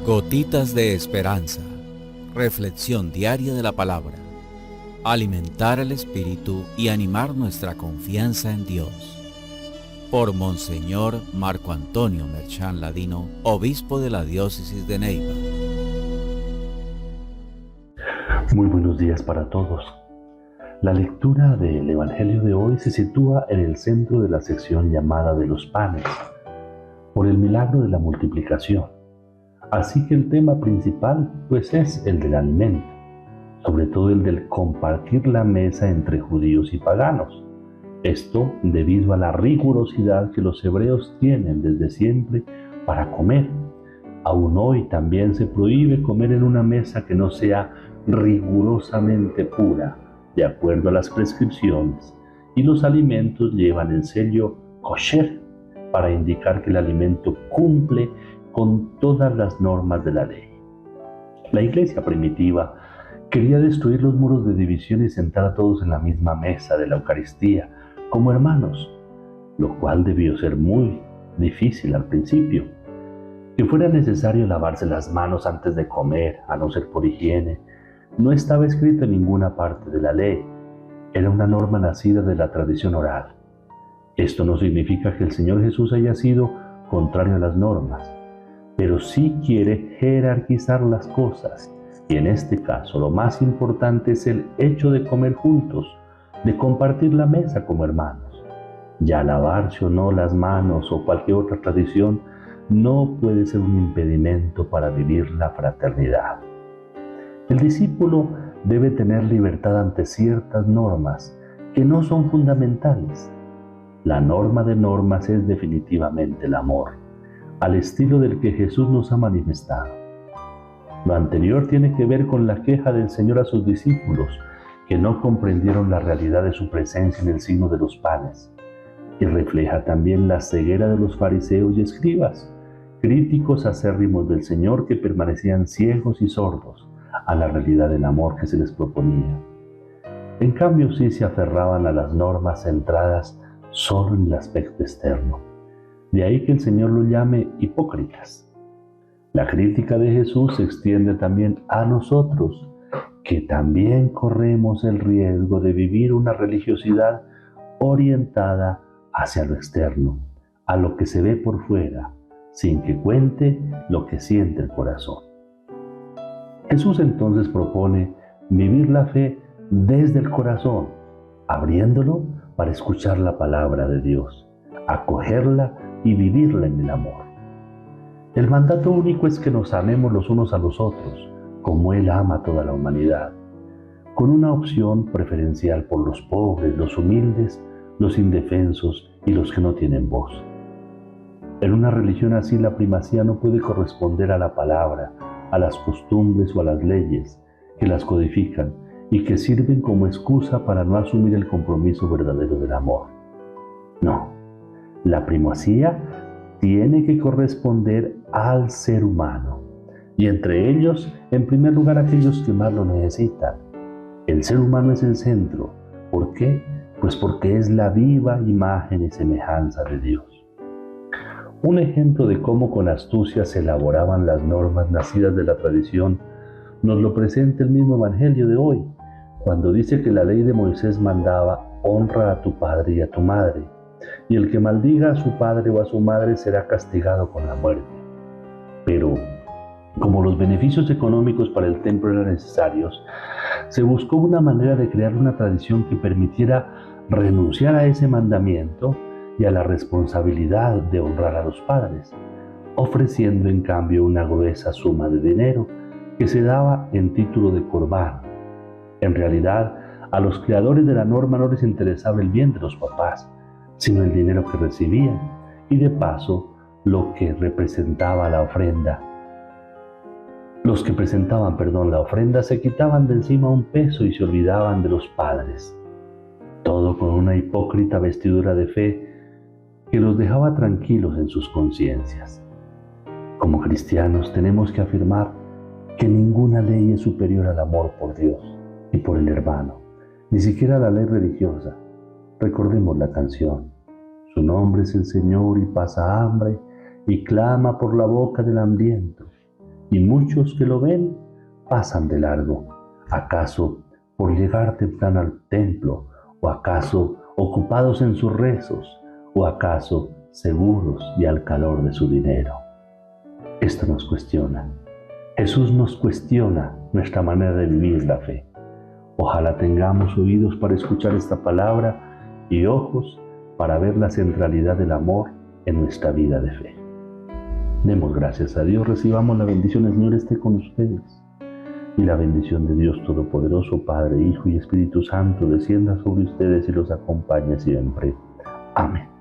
Gotitas de esperanza. Reflexión diaria de la palabra. Alimentar el espíritu y animar nuestra confianza en Dios. Por Monseñor Marco Antonio Merchán Ladino, obispo de la diócesis de Neiva. Muy buenos días para todos. La lectura del Evangelio de hoy se sitúa en el centro de la sección llamada de los panes, por el milagro de la multiplicación. Así que el tema principal pues es el del alimento, sobre todo el del compartir la mesa entre judíos y paganos. Esto debido a la rigurosidad que los hebreos tienen desde siempre para comer. Aún hoy también se prohíbe comer en una mesa que no sea rigurosamente pura, de acuerdo a las prescripciones, y los alimentos llevan el sello kosher para indicar que el alimento cumple con todas las normas de la ley. La iglesia primitiva quería destruir los muros de división y sentar a todos en la misma mesa de la Eucaristía, como hermanos, lo cual debió ser muy difícil al principio. Que fuera necesario lavarse las manos antes de comer, a no ser por higiene, no estaba escrito en ninguna parte de la ley. Era una norma nacida de la tradición oral. Esto no significa que el Señor Jesús haya sido contrario a las normas, pero sí quiere jerarquizar las cosas. Y en este caso lo más importante es el hecho de comer juntos, de compartir la mesa como hermanos. Ya lavarse o no las manos o cualquier otra tradición no puede ser un impedimento para vivir la fraternidad. El discípulo debe tener libertad ante ciertas normas que no son fundamentales. La norma de normas es definitivamente el amor, al estilo del que Jesús nos ha manifestado. Lo anterior tiene que ver con la queja del Señor a sus discípulos, que no comprendieron la realidad de su presencia en el signo de los panes, y refleja también la ceguera de los fariseos y escribas, críticos acérrimos del Señor que permanecían ciegos y sordos a la realidad del amor que se les proponía. En cambio, sí se aferraban a las normas centradas solo en el aspecto externo. De ahí que el Señor lo llame hipócritas. La crítica de Jesús se extiende también a nosotros, que también corremos el riesgo de vivir una religiosidad orientada hacia lo externo, a lo que se ve por fuera, sin que cuente lo que siente el corazón. Jesús entonces propone vivir la fe desde el corazón, abriéndolo para escuchar la palabra de Dios, acogerla y vivirla en el amor. El mandato único es que nos amemos los unos a los otros, como Él ama a toda la humanidad, con una opción preferencial por los pobres, los humildes, los indefensos y los que no tienen voz. En una religión así la primacía no puede corresponder a la palabra, a las costumbres o a las leyes que las codifican y que sirven como excusa para no asumir el compromiso verdadero del amor. No, la primacía tiene que corresponder al ser humano, y entre ellos, en primer lugar, aquellos que más lo necesitan. El ser humano es el centro. ¿Por qué? Pues porque es la viva imagen y semejanza de Dios. Un ejemplo de cómo con astucia se elaboraban las normas nacidas de la tradición nos lo presenta el mismo Evangelio de hoy, cuando dice que la ley de Moisés mandaba: honra a tu padre y a tu madre, y el que maldiga a su padre o a su madre será castigado con la muerte. Pero, como los beneficios económicos para el templo eran necesarios, se buscó una manera de crear una tradición que permitiera renunciar a ese mandamiento y a la responsabilidad de honrar a los padres, ofreciendo en cambio una gruesa suma de dinero que se daba en título de corbán. En realidad, a los creadores de la norma no les interesaba el bien de los papás, sino el dinero que recibían y de paso lo que representaba la ofrenda. Los que presentaban, la ofrenda se quitaban de encima un peso y se olvidaban de los padres. Todo con una hipócrita vestidura de fe que los dejaba tranquilos en sus conciencias. Como cristianos tenemos que afirmar que ninguna ley es superior al amor por Dios y por el hermano, ni siquiera la ley religiosa. Recordemos la canción: su nombre es el Señor y pasa hambre y clama por la boca del hambriento. y muchos que lo ven pasan de largo, acaso por llegar temprano al templo, o acaso ocupados en sus rezos, o acaso seguros y al calor de su dinero. Esto nos cuestiona. Jesús nos cuestiona nuestra manera de vivir la fe. Ojalá tengamos oídos para escuchar esta palabra y ojos para ver la centralidad del amor en nuestra vida de fe. Demos gracias a Dios, recibamos la bendición. El Señor esté con ustedes. Y la bendición de Dios Todopoderoso, Padre, Hijo y Espíritu Santo, descienda sobre ustedes y los acompañe siempre. Amén.